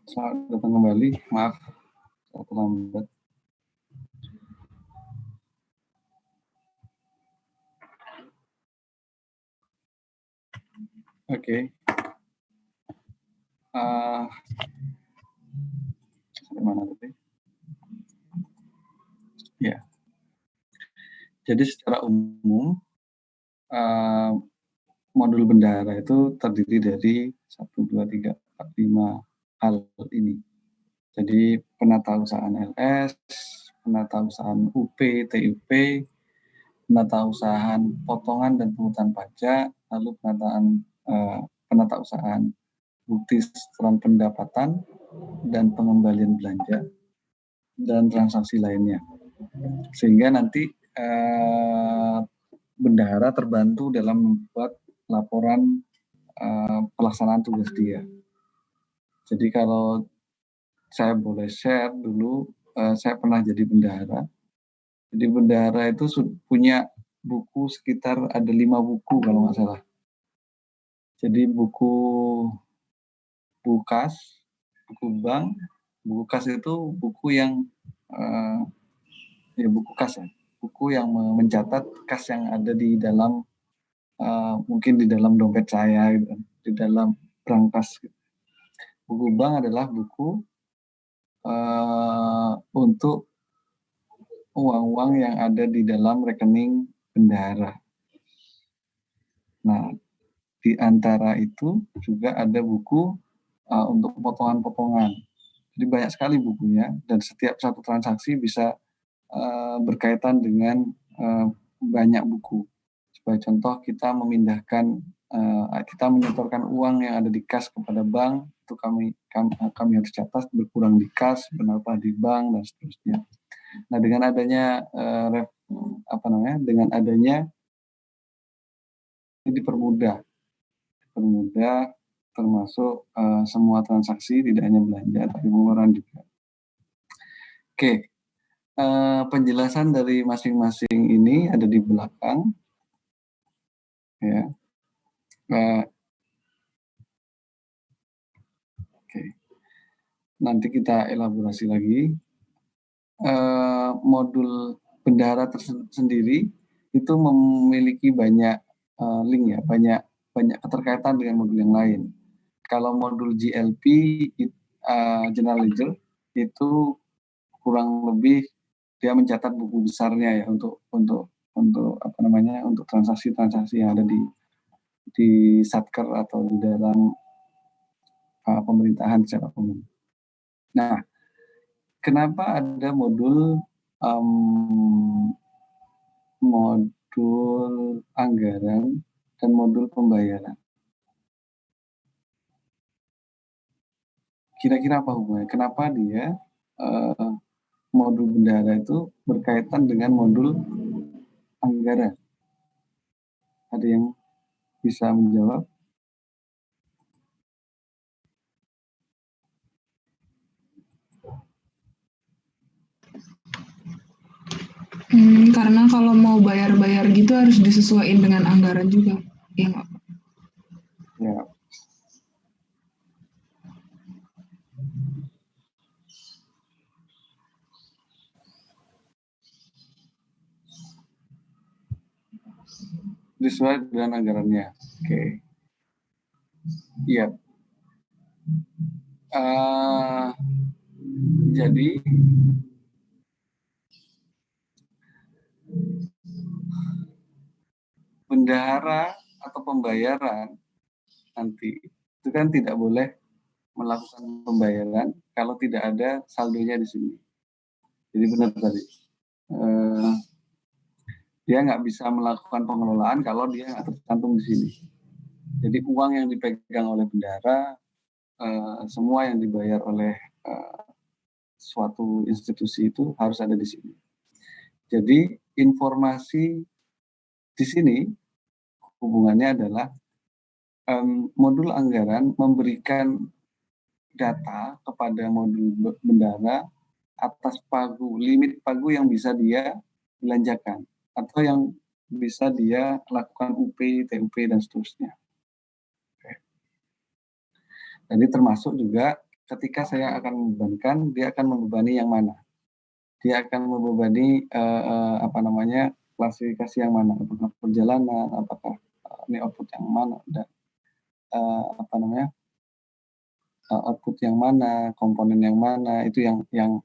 Selamat datang kembali. Maaf, saya terlambat. Oke. Sampai mana tadi? Ya. Jadi secara umum modul bendahara itu terdiri dari 1, 2, 3, 4, 5 hal ini. Jadi penatausahaan LS, penatausahaan UP, TUP, penatausahaan potongan dan pungutan pajak, lalu penatausahaan bukti setoran pendapatan dan pengembalian belanja dan transaksi lainnya. Sehingga nanti bendahara terbantu dalam membuat laporan pelaksanaan tugas dia. Jadi kalau saya boleh share dulu, saya pernah jadi bendahara. Jadi bendahara itu punya buku sekitar ada 5 buku kalau nggak salah. Jadi buku kas, buku bank, buku kas itu buku yang buku kas ya, buku yang mencatat kas yang ada di dalam mungkin di dalam dompet saya gitu, di dalam brankas. Gitu. Buku bank adalah buku untuk uang-uang yang ada di dalam rekening bendahara. Nah, di antara itu juga ada buku untuk potongan-potongan. Jadi banyak sekali bukunya dan setiap satu transaksi bisa berkaitan dengan banyak buku. Sebagai contoh, kita memindahkan, kita menyetorkan uang yang ada di kas kepada bank, itu kami harus catat berkurang di kas, berapa di bank dan seterusnya. Nah, dengan adanya dengan adanya ini dipermudah termasuk semua transaksi, tidak hanya belanja tapi pengeluaran juga. Oke. Penjelasan dari masing-masing ini ada di belakang, ya. Oke. Nanti kita elaborasi lagi. Modul bendahara tersendiri itu memiliki banyak link ya, banyak keterkaitan dengan modul yang lain. Kalau modul GLP General Ledger itu kurang lebih dia mencatat buku besarnya ya untuk transaksi-transaksi yang ada di satker atau di dalam pemerintahan secara umum. Nah, kenapa ada modul anggaran dan modul pembayaran? Kira-kira apa hubungannya? Kenapa dia modul bendahara itu berkaitan dengan modul anggaran? Ada yang bisa menjawab? Karena kalau mau bayar-bayar gitu harus disesuaikan dengan anggaran juga, ya nggak? Ya. Sesuai dengan anggarannya. Oke. Iya. Jadi bendahara atau pembayaran nanti itu kan tidak boleh melakukan pembayaran kalau tidak ada saldonya di sini. Jadi benar tadi. Dia nggak bisa melakukan pengelolaan kalau dia nggak tercantum di sini. Jadi uang yang dipegang oleh bendahara, semua yang dibayar oleh suatu institusi itu harus ada di sini. Jadi informasi di sini hubungannya adalah modul anggaran memberikan data kepada modul bendahara atas limit pagu yang bisa dia belanjakan atau yang bisa dia lakukan UP, TUP dan seterusnya. Jadi termasuk juga ketika saya akan membebankan, dia akan membebani yang mana? Dia akan membebani klasifikasi yang mana? Apakah perjalanan, apakah ini output yang mana, dan output yang mana, komponen yang mana, itu yang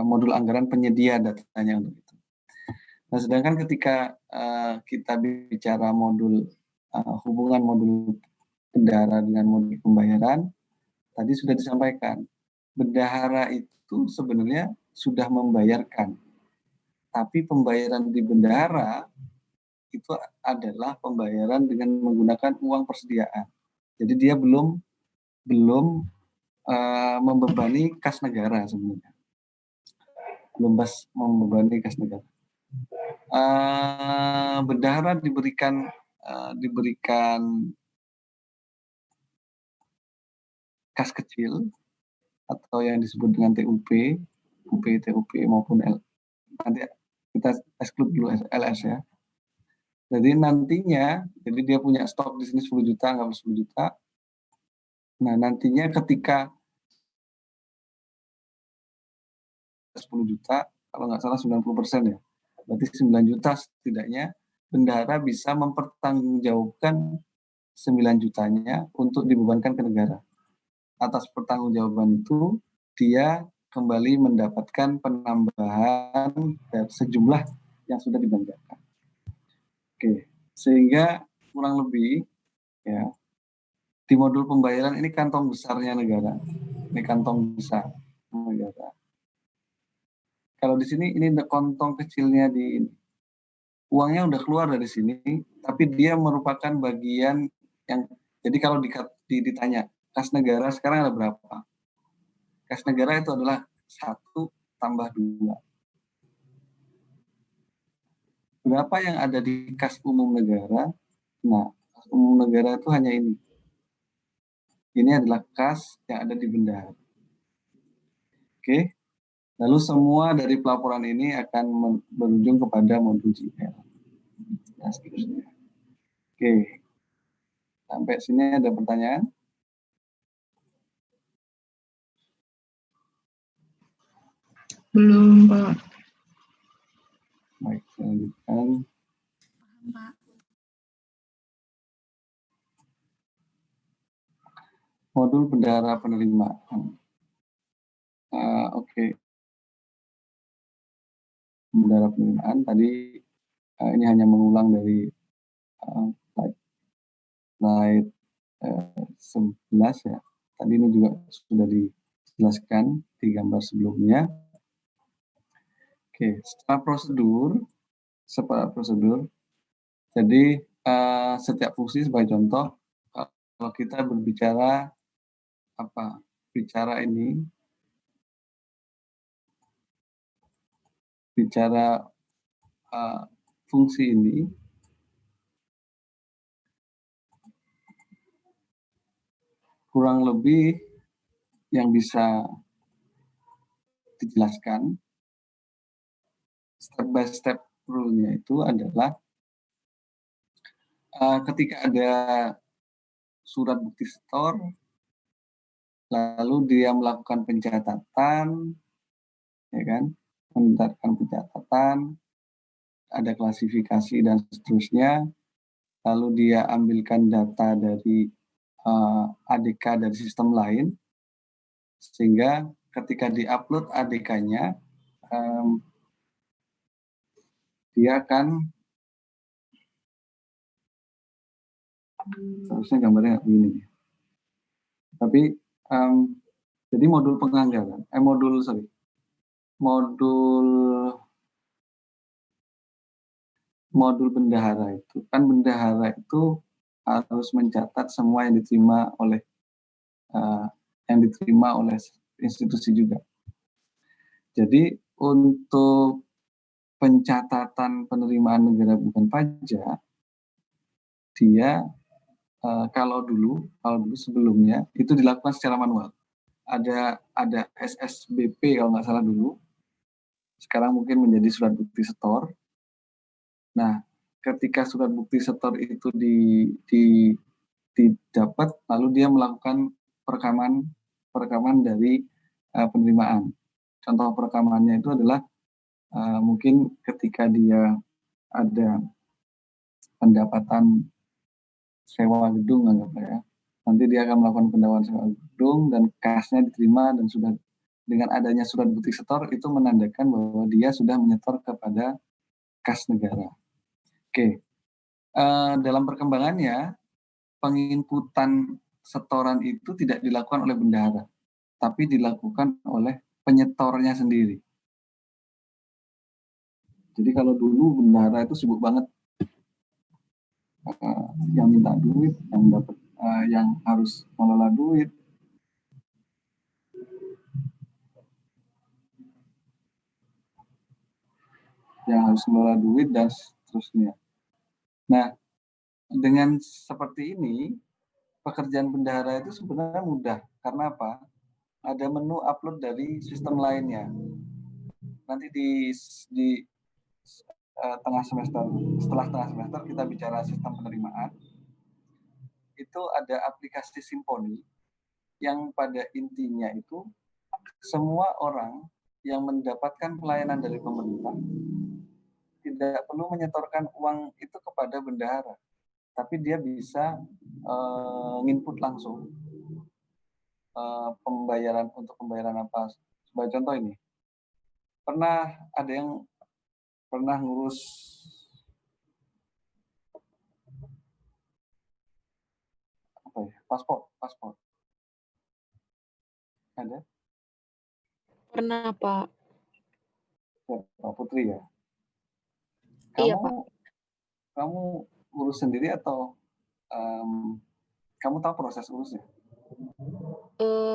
modul anggaran penyedia datanya untuk itu. Nah, sedangkan ketika kita bicara hubungan modul bendahara dengan modul pembayaran, tadi sudah disampaikan, bendahara itu sebenarnya sudah membayarkan, tapi pembayaran di bendahara itu adalah pembayaran dengan menggunakan uang persediaan. Jadi dia belum membebani kas negara sebenarnya, belum membebani kas negara. Bendahara diberikan kas kecil atau yang disebut dengan TUP maupun nanti kita exclude dulu LS ya. Jadi nantinya, dia punya stok di sini 10 juta, nggak 10 juta. Nah, nantinya ketika 10 juta, kalau nggak salah 90% ya, berarti 9 juta setidaknya, bendahara bisa mempertanggungjawabkan 9 jutanya untuk dibebankan ke negara. Atas pertanggungjawaban itu, dia kembali mendapatkan penambahan dari sejumlah yang sudah dibebankan. Oke, sehingga kurang lebih ya, di modul pembayaran ini kantong besarnya negara. Ini kantong besar negara. Kalau di sini ini kantong kecilnya di ini. Uangnya udah keluar dari sini, tapi dia merupakan bagian yang, jadi kalau ditanya, kas negara sekarang ada berapa? Kas negara itu adalah 1 tambah 2. Berapa yang ada di kas umum negara? Nah, kas umum negara itu hanya ini. Ini adalah kas yang ada di bendahara. Oke. Lalu semua dari pelaporan ini akan berujung kepada modul GL. Nah, seterusnya. Oke. Sampai sini ada pertanyaan? Belum, Pak. Baik, saya lanjutkan. Pak. Modul bendahara penerimaan. Oke. Bendahara penerimaan tadi ini hanya mengulang dari slide 11 ya. Tadi ini juga sudah dijelaskan di gambar sebelumnya. Oke, secara prosedur. Jadi setiap fungsi sebagai contoh, kalau kita berbicara bicara fungsi ini, kurang lebih yang bisa dijelaskan step by step rule-nya itu adalah ketika ada surat bukti setor, lalu dia melakukan pencatatan, ya kan, menentukan pencatatan, ada klasifikasi dan seterusnya, lalu dia ambilkan data dari ADK dari sistem lain, sehingga ketika diupload ADK-nya, dia akan, seharusnya gambarnya begini, tapi jadi modul penganggaran, modul bendahara itu kan, bendahara itu harus mencatat semua yang diterima oleh institusi juga. Jadi untuk pencatatan penerimaan negara bukan pajak, dia kalau dulu sebelumnya itu dilakukan secara manual. Ada SSBP kalau nggak salah dulu. Sekarang mungkin menjadi surat bukti setor. Nah, ketika surat bukti setor itu didapat, lalu dia melakukan perekaman dari penerimaan. Contoh perekamannya itu adalah mungkin ketika dia ada pendapatan sewa gedung anggaplah ya. Nanti dia akan melakukan pendapatan sewa gedung dan kasnya diterima dan sudah dengan adanya surat bukti setor itu menandakan bahwa dia sudah menyetor kepada kas negara. Oke, dalam perkembangannya penginputan setoran itu tidak dilakukan oleh bendahara, tapi dilakukan oleh penyetornya sendiri. Jadi kalau dulu bendahara itu sibuk banget yang minta duit, yang dapat, yang harus mengelola duit. Yang harus mengelola duit dan seterusnya. Nah, dengan seperti ini, pekerjaan bendahara itu sebenarnya mudah. Karena apa? Ada menu upload dari sistem lainnya. Nanti di setelah tengah semester kita bicara sistem penerimaan. Itu ada aplikasi Simponi yang pada intinya itu semua orang yang mendapatkan pelayanan dari pemerintah tidak perlu menyetorkan uang itu kepada bendahara, tapi dia bisa nginput langsung pembayaran untuk pembayaran apa. Sebagai contoh ini, pernah ada yang pernah ngurus apa ya, paspor ada? Pernah, Pak. Ya, Pak Putri ya. Iya, Pak. Kamu urus sendiri atau kamu tahu proses urusnya?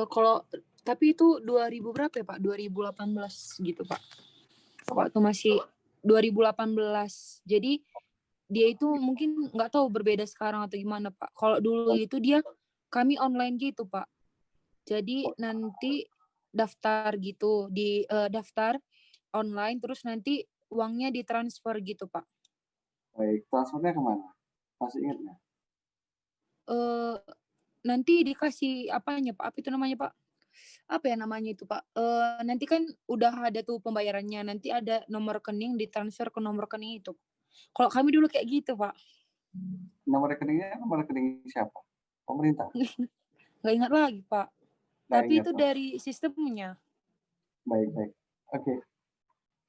Kalau tapi itu 2000 berapa ya, Pak? 2018 gitu, Pak. Waktu masih 2018. Jadi dia itu mungkin nggak tahu berbeda sekarang atau gimana, Pak. Kalau dulu itu kami online gitu, Pak. Jadi nanti daftar gitu di daftar online terus nanti uangnya ditransfer gitu, Pak. Baik, transfernya kemana? Masih ingat nggak? Nanti dikasih apanya, Pak? Apa itu namanya, Pak? Apa ya namanya itu, Pak? Nanti kan udah ada tuh pembayarannya, nanti ada nomor rekening ditransfer ke nomor rekening itu. Kalau kami dulu kayak gitu, Pak. Nomor rekening siapa? Pemerintah? Nggak ingat lagi, Pak. Nggak Tapi ingat, itu Pak. dari sistemnya. Baik. Oke.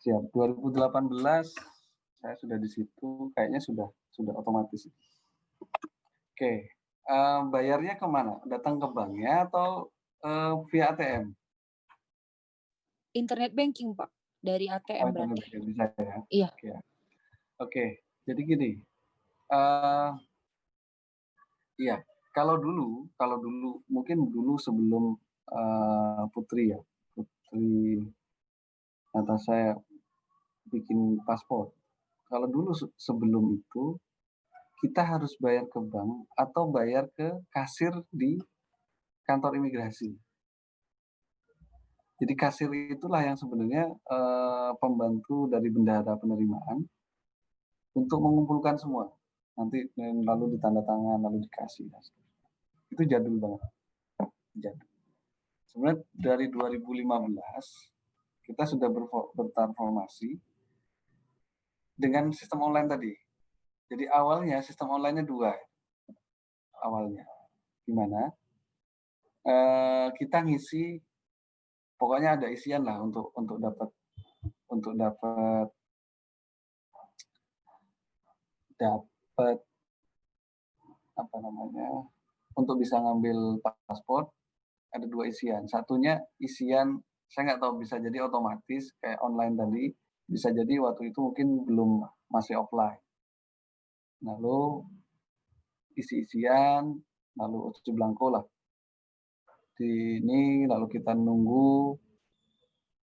Siap. 2018 saya sudah di situ, kayaknya sudah otomatis. Oke. Bayarnya kemana? Datang ke banknya atau via ATM? Internet banking, Pak. Dari ATM berarti. Internet bisa ya? Iya. Oke. Jadi gini. Iya. Kalau dulu mungkin dulu sebelum Putri Natasha saya bikin paspor. Kalau dulu sebelum itu kita harus bayar ke bank atau bayar ke kasir di kantor imigrasi. Jadi kasir itulah yang sebenarnya pembantu dari bendahara penerimaan untuk mengumpulkan semua. Nanti lalu ditanda tangan, lalu dikasih. Itu jadul banget. Jadul. Sebenarnya dari 2015 kita sudah bertransformasi dengan sistem online tadi. Jadi awalnya sistem online-nya dua. Awalnya gimana? Kita ngisi, pokoknya ada isian lah untuk dapat apa namanya, untuk bisa ngambil paspor ada dua isian. Satunya isian saya nggak tahu, bisa jadi otomatis kayak online tadi, bisa jadi waktu itu mungkin belum, masih offline. Lalu isi-isian, lalu uji belangko lah. Di ini lalu kita nunggu.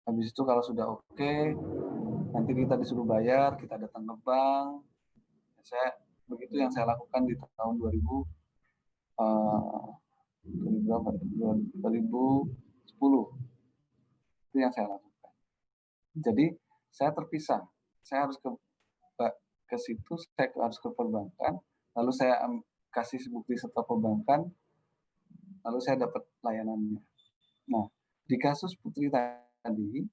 Habis itu kalau sudah oke, nanti kita disuruh bayar, kita datang ke bank. Begitu yang saya lakukan di tahun 2010. Itu yang saya lakukan. Jadi saya terpisah. Saya harus ke situ, saya harus ke perbankan, lalu saya kasih bukti setor perbankan, lalu saya dapat layanannya. Nah, di kasus Putri tadi,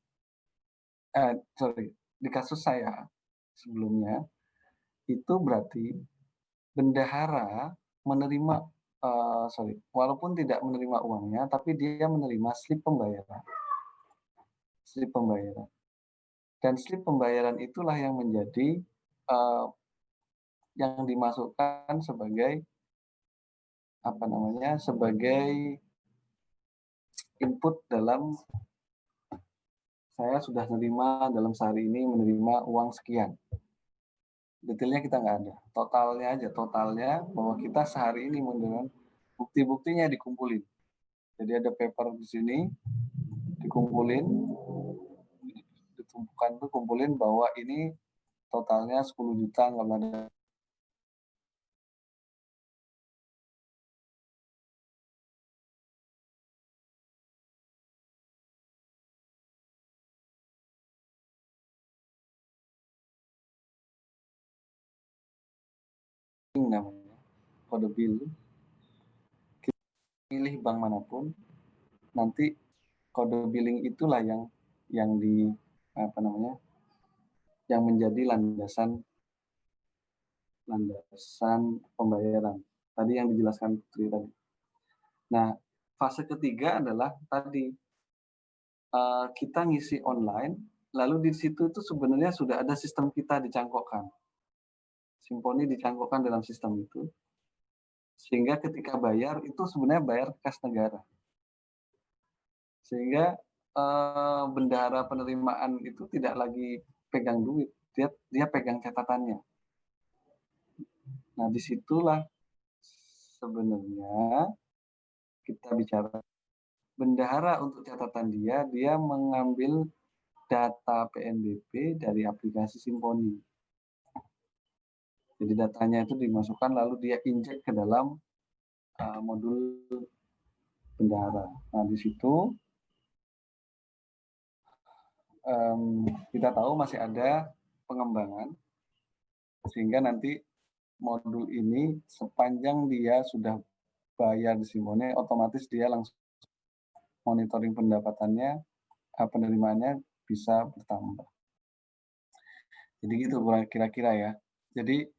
di kasus saya sebelumnya, itu berarti bendahara menerima, walaupun tidak menerima uangnya, tapi dia menerima slip pembayaran. Slip pembayaran. Dan slip pembayaran itulah yang menjadi yang dimasukkan sebagai sebagai input dalam saya sudah menerima dalam sehari ini menerima uang sekian. Detailnya kita nggak ada. Totalnya aja, totalnya bahwa kita sehari ini menerima bukti-buktinya dikumpulin. Jadi ada paper di sini, dikumpulin, ditumpukan tuh kumpulin bahwa ini totalnya 10 juta nggak ada. Namanya kode bill. Kita pilih bank manapun, nanti kode billing itulah yang yang menjadi landasan pembayaran. Tadi yang dijelaskan Putri tadi. Nah, fase ketiga adalah tadi kita ngisi online, lalu di situ itu sebenarnya sudah ada sistem kita dicangkokkan. Simponi dicangkokkan dalam sistem itu, sehingga ketika bayar itu sebenarnya bayar kas negara. Sehingga bendahara penerimaan itu tidak lagi pegang duit, dia pegang catatannya. Nah, disitulah sebenarnya kita bicara bendahara untuk catatan dia mengambil data PNBP dari aplikasi Simponi. Jadi datanya itu dimasukkan lalu dia injek ke dalam modul bendahara. Nah, di situ kita tahu masih ada pengembangan sehingga nanti modul ini sepanjang dia sudah bayar di Simponi, otomatis dia langsung monitoring pendapatannya, penerimaannya bisa bertambah. Jadi gitu kira-kira ya. Jadi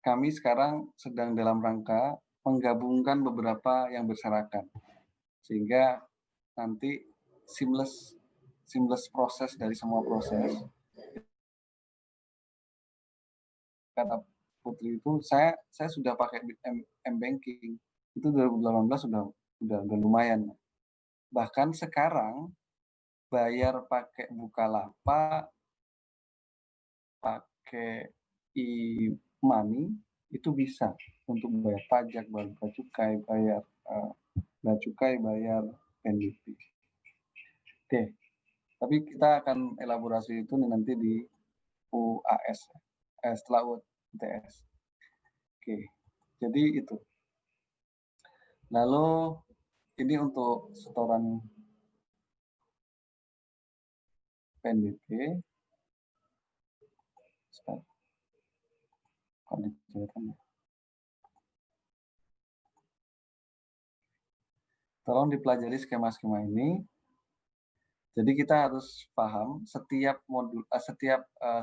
kami sekarang sedang dalam rangka menggabungkan beberapa yang berserakan. Sehingga nanti seamless proses dari semua proses. Kata Putri itu saya sudah pakai M-Banking. Itu 2018 sudah lumayan. Bahkan sekarang bayar pakai Bukalapak, pakai e-money itu bisa untuk bayar pajak, bayar cukai, bayar bayar PNBP. Oke, tapi kita akan elaborasi itu nanti di UAS setelah UTS. Oke, jadi itu. Lalu ini untuk setoran PNBP. Tolong dipelajari skema-skema ini. Jadi kita harus paham setiap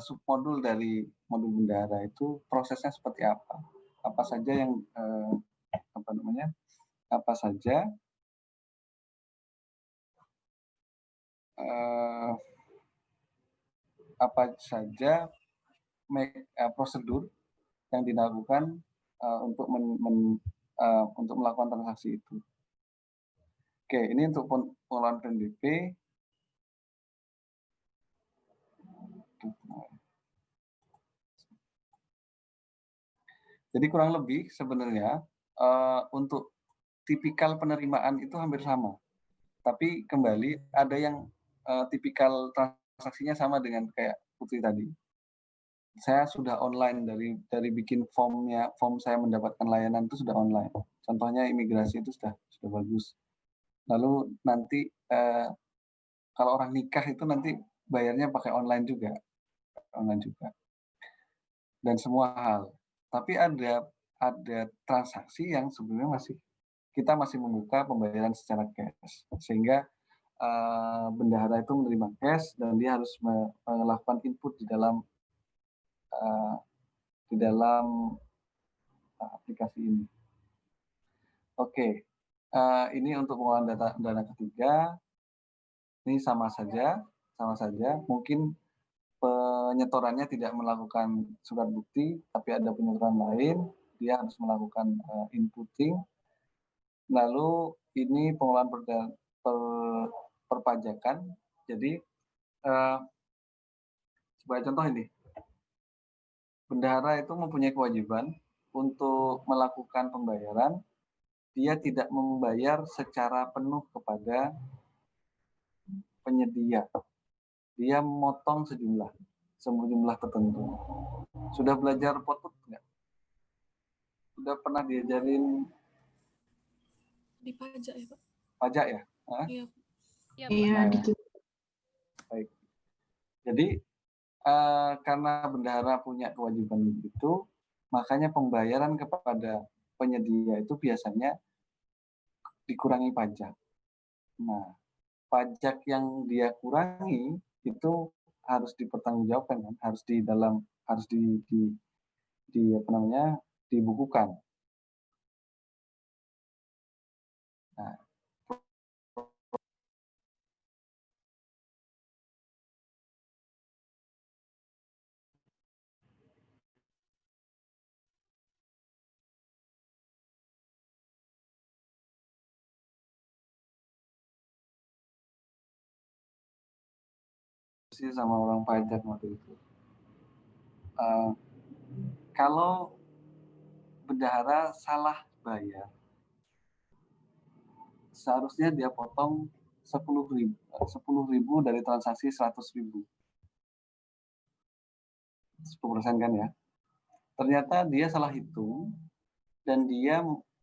submodul dari modul bendahara itu prosesnya seperti apa. Apa saja yang prosedur yang dilakukan untuk melakukan transaksi itu. Oke, ini untuk pengelolaan PNBP. Jadi kurang lebih sebenarnya untuk tipikal penerimaan itu hampir sama. Tapi kembali ada yang tipikal transaksinya sama dengan kayak Putri tadi. Saya sudah online dari bikin form saya mendapatkan layanan itu sudah online. Contohnya imigrasi itu sudah bagus. Lalu nanti kalau orang nikah itu nanti bayarnya pakai online juga. Dan semua hal. Tapi ada transaksi yang sebenarnya masih kita masih membuka pembayaran secara cash, sehingga bendahara itu menerima cash dan dia harus melakukan input di dalam aplikasi ini. Oke, ini untuk pengelolaan dana ketiga. Ini sama saja. Mungkin penyetorannya tidak melakukan surat bukti, tapi ada penyetoran lain. Dia harus melakukan inputting. Lalu ini pengelolaan perpajakan. Jadi sebagai contoh ini, bendahara itu mempunyai kewajiban untuk melakukan pembayaran. Dia tidak membayar secara penuh kepada penyedia. Dia memotong sejumlah tertentu. Sudah belajar potut nggak? Sudah pernah diajarin di pajak ya Pak? Pajak ya? Iya. Iya, gitu. Baik. Jadi karena bendahara punya kewajiban itu, makanya pembayaran kepada penyedia itu biasanya dikurangi pajak. Nah, pajak yang dia kurangi itu harus dipertanggungjawabkan, kan? Harus dibukukan. Nah, sama orang pajak waktu itu. Kalau bendahara salah bayar, seharusnya dia potong 10.000 dari transaksi 100.000. 10% kan ya. Ternyata dia salah hitung dan dia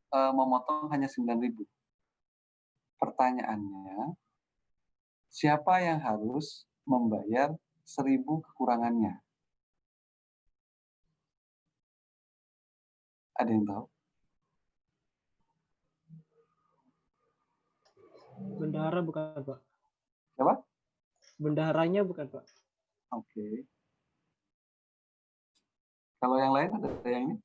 memotong hanya 9.000. Pertanyaannya, siapa yang harus membayar 1.000 kekurangannya? Ada yang tahu? Bendahara bukan Pak. Siapa? Bendaharanya bukan Pak. Oke. Kalau yang lain ada yang ini?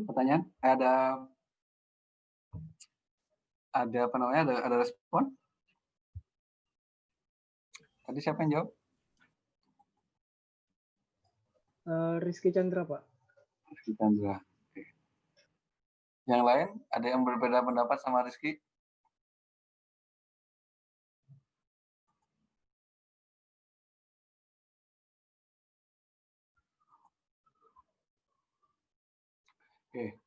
Pertanyaan? Ada apa namanya? Ada respon? Tadi siapa yang jawab? Rizky Chandra Pak. Rizky Chandra. Oke. Yang lain ada yang berbeda pendapat sama Rizky? Oke.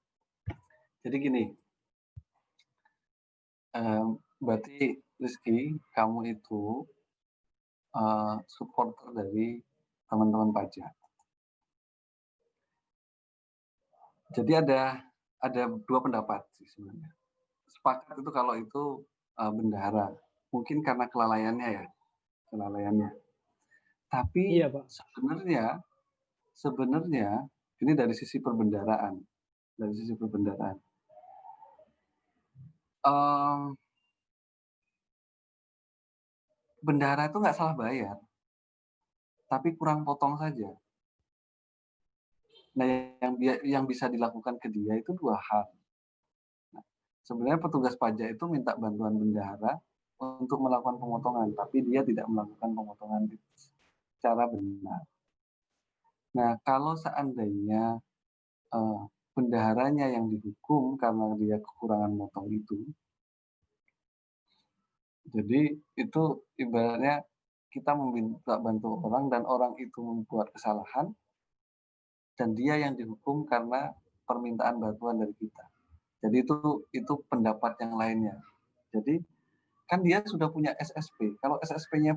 Jadi gini. Berarti Rizky, kamu itu supporter dari teman-teman pajak. Jadi ada dua pendapat sih sebenarnya. Sepakat itu kalau itu bendahara, mungkin karena kelalaiannya. Tapi Iya, Pak. sebenarnya ini dari sisi perbendaharaan. Bendahara itu nggak salah bayar, tapi kurang potong saja. Nah, yang bisa dilakukan ke dia itu dua hal. Nah, sebenarnya petugas pajak itu minta bantuan bendahara untuk melakukan pemotongan, tapi dia tidak melakukan pemotongan secara benar. Nah, kalau seandainya bendaharanya yang dihukum karena dia kekurangan motong itu, jadi itu ibaratnya kita meminta bantu orang dan orang itu membuat kesalahan, dan dia yang dihukum karena permintaan bantuan dari kita. Jadi itu pendapat yang lainnya. Jadi kan dia sudah punya SSP. Kalau SSP-nya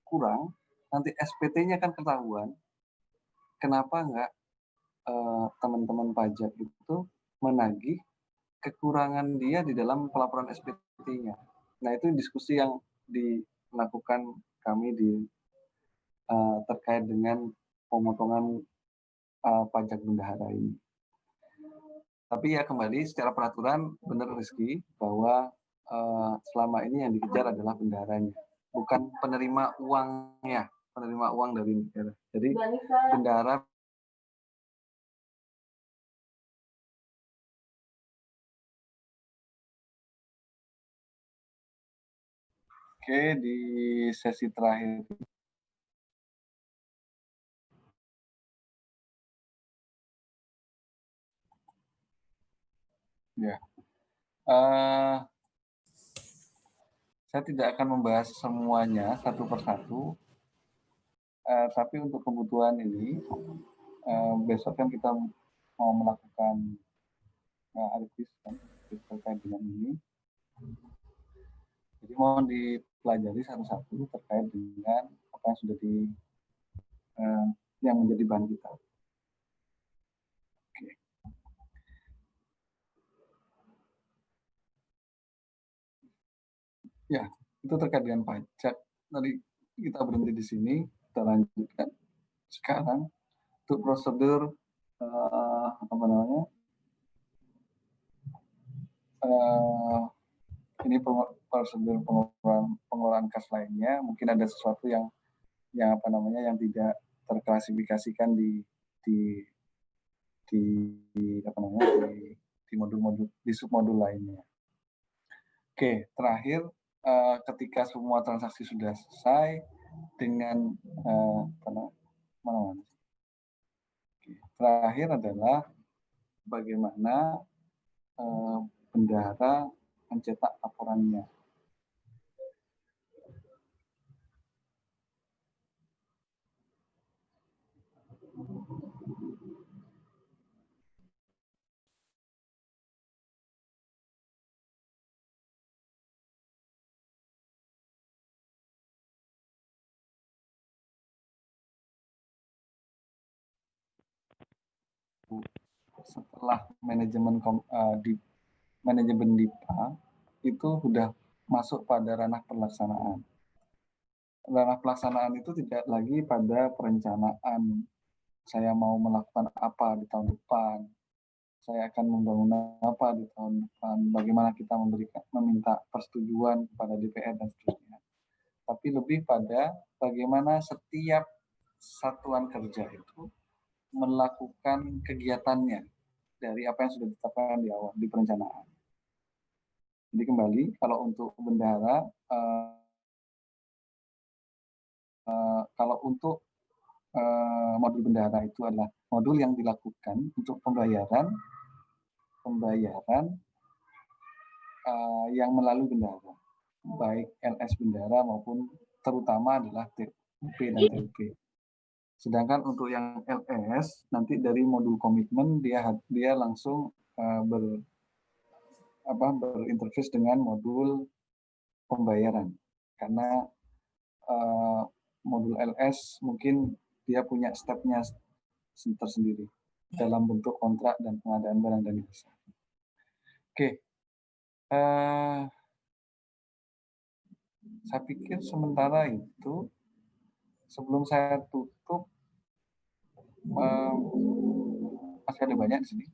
kurang, nanti SPT-nya kan ketahuan. Kenapa enggak teman-teman pajak itu menagih kekurangan dia di dalam pelaporan SPT-nya. Nah, itu diskusi yang dilakukan kami terkait dengan pemotongan pajak bendahara ini. Tapi ya kembali secara peraturan benar Rizky bahwa selama ini yang dikejar adalah bendaharanya, bukan penerima uangnya, penerima uang dari negara. Jadi bendahara Oke, di sesi terakhir ya, saya tidak akan membahas semuanya satu persatu, tapi untuk kebutuhan ini besok kan kita mau melakukan artis kan terkait dengan ini. Jadi mohon dipelajari satu-satu terkait dengan apa yang sudah yang menjadi bahan kita. Oke. Ya, itu terkait dengan pajak. Tadi kita berhenti di sini, kita lanjutkan sekarang untuk prosedur apa namanya? Ini prosedur pengelolaan kas lainnya. Mungkin ada sesuatu yang apa namanya yang tidak terklasifikasikan di apa namanya di modul-modul di submodul lainnya. Oke, terakhir ketika semua transaksi sudah selesai dengan mana? Oke, terakhir adalah bagaimana bendahara mencetak laporannya. Setelah di manajemen DIPA itu sudah masuk pada ranah pelaksanaan. Ranah pelaksanaan itu tidak lagi pada perencanaan. Saya mau melakukan apa di tahun depan. Saya akan membangun apa di tahun depan. Bagaimana kita meminta persetujuan kepada DPR dan seterusnya. Tapi lebih pada bagaimana setiap satuan kerja itu melakukan kegiatannya dari apa yang sudah ditetapkan di awal di perencanaan. Jadi kembali kalau untuk bendahara, kalau untuk modul bendahara itu adalah modul yang dilakukan untuk pembayaran yang melalui bendahara, baik LS bendahara maupun terutama adalah TUP dan TUP. Sedangkan untuk yang LS nanti dari modul komitmen dia langsung berinterface dengan modul pembayaran karena modul LS mungkin dia punya stepnya tersendiri dalam bentuk kontrak dan pengadaan barang dan jasa. Oke, saya pikir sementara itu sebelum saya tutup masih ada banyak di sini.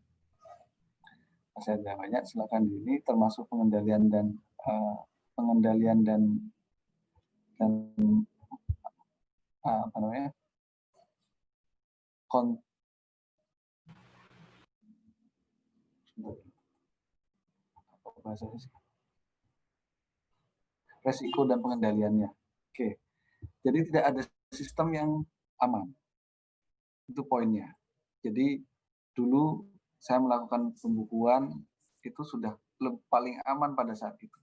Masih ada banyak, silakan ini termasuk pengendalian dan apa namanya resiko dan pengendaliannya. Oke, jadi tidak ada sistem yang aman. Itu poinnya. Jadi dulu saya melakukan pembukuan itu sudah paling aman pada saat itu.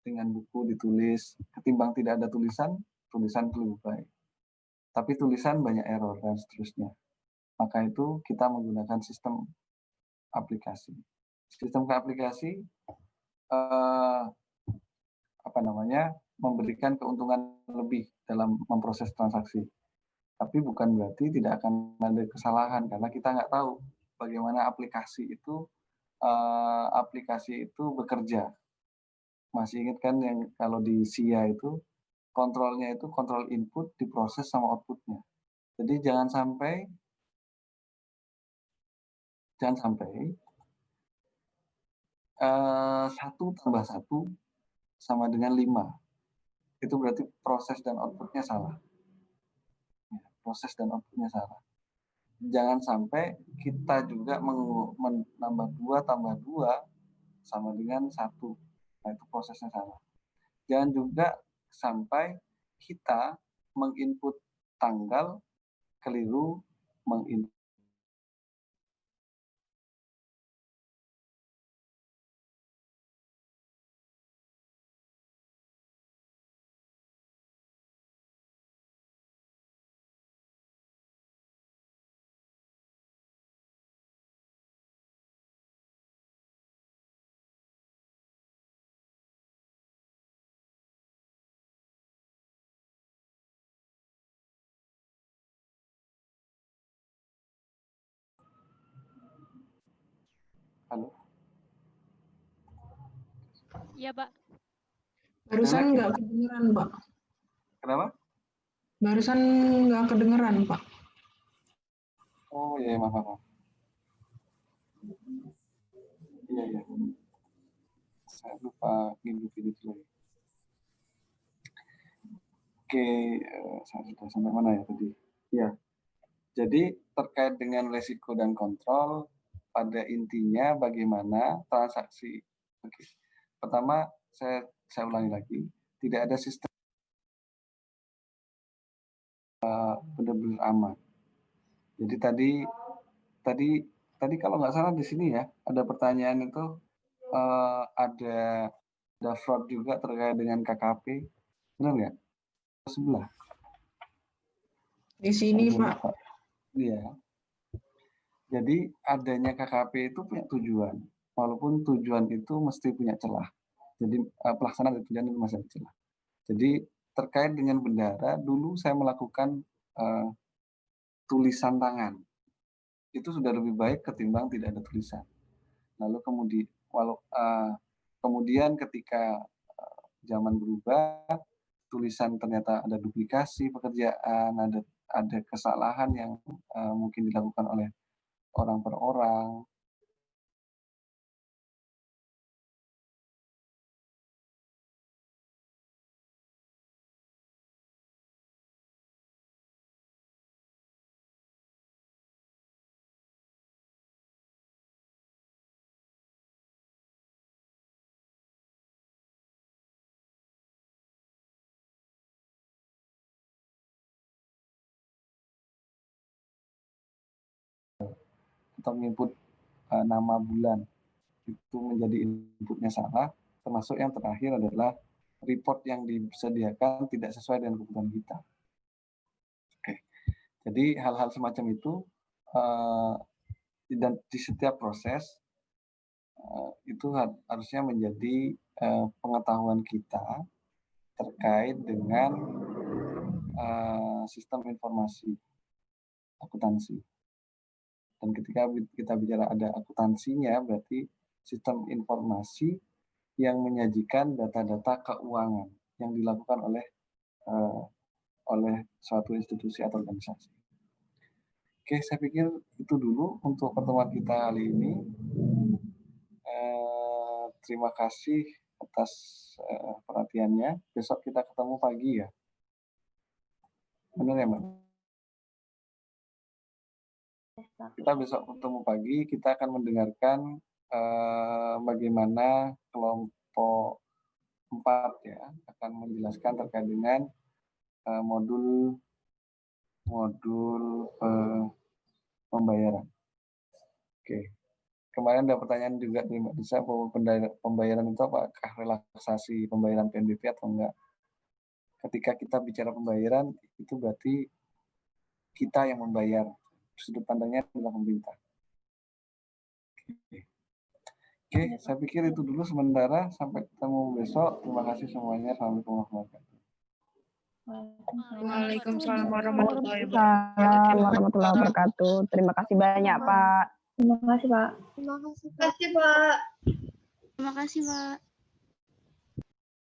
Dengan buku ditulis, ketimbang tidak ada tulisan itu lebih baik. Tapi tulisan banyak error dan seterusnya. Maka itu kita menggunakan sistem aplikasi. Sistem ke aplikasi memberikan keuntungan lebih dalam memproses transaksi. Tapi bukan berarti tidak akan ada kesalahan karena kita nggak tahu bagaimana aplikasi itu bekerja. Masih ingat kan yang kalau di SIA itu kontrolnya itu kontrol input diproses sama outputnya. Jadi jangan sampai Jangan sampai 1 tambah 1 sama dengan 5. Itu berarti proses dan output-nya salah. Proses dan output-nya salah. Jangan sampai kita juga menambah 2 tambah 2 sama dengan 1. Nah, itu prosesnya salah. Jangan juga sampai kita menginput tanggal keliru menginput. Halo? Iya, Pak. Barusan nggak kedengeran, Pak. Kenapa? Barusan nggak kedengeran, Pak. Oh iya, maaf. Iya. Saya lupa video dulu. Oke, saya sudah sampai mana ya tadi? Ya, jadi terkait dengan resiko dan kontrol, pada intinya bagaimana transaksi. Oke. Pertama, saya ulangi lagi, tidak ada sistem benar-benar aman. Jadi tadi kalau nggak salah di sini ya, ada pertanyaan itu ada fraud juga terkait dengan KKP, benar nggak? Sebelah. Di sini, Pak. Iya. Jadi adanya KKP itu punya tujuan, walaupun tujuan itu mesti punya celah. Jadi pelaksanaan dari tujuan itu masih ada celah. Jadi terkait dengan bendahara, dulu saya melakukan tulisan tangan. Itu sudah lebih baik ketimbang tidak ada tulisan. Lalu kemudian ketika zaman berubah, tulisan ternyata ada duplikasi pekerjaan, ada kesalahan yang mungkin dilakukan oleh orang per orang. Atau menginput nama bulan itu menjadi inputnya salah, termasuk yang terakhir adalah report yang disediakan tidak sesuai dengan kebutuhan kita. Oke, jadi hal-hal semacam itu dan di setiap proses itu harusnya menjadi pengetahuan kita terkait dengan sistem informasi akuntansi. Dan ketika kita bicara ada akuntansinya, berarti sistem informasi yang menyajikan data-data keuangan yang dilakukan oleh suatu institusi atau organisasi. Oke, saya pikir itu dulu untuk pertemuan kita kali ini. Terima kasih atas perhatiannya. Besok kita ketemu pagi ya. Benar ya, Mbak? Kita besok ketemu pagi, kita akan mendengarkan bagaimana kelompok 4 ya akan menjelaskan terkait dengan modul pembayaran. Oke. Kemarin ada pertanyaan juga dari Mbak Disa bahwa pembayaran itu apakah relaksasi pembayaran PNBP atau enggak. Ketika kita bicara pembayaran, itu berarti kita yang membayar. Sudut pandangnya adalah pemerintah. Oke, saya pikir itu dulu sementara. Sampai ketemu besok. Terima kasih semuanya. Assalamualaikum warahmatullahi wabarakatuh. Waalaikumsalam warahmatullahi warahmatullahi wabarakatuh. Terima kasih banyak, Pak. Terima kasih, Pak. Terima kasih, Pak. Terima kasih, Pak. Terima kasih, Pak.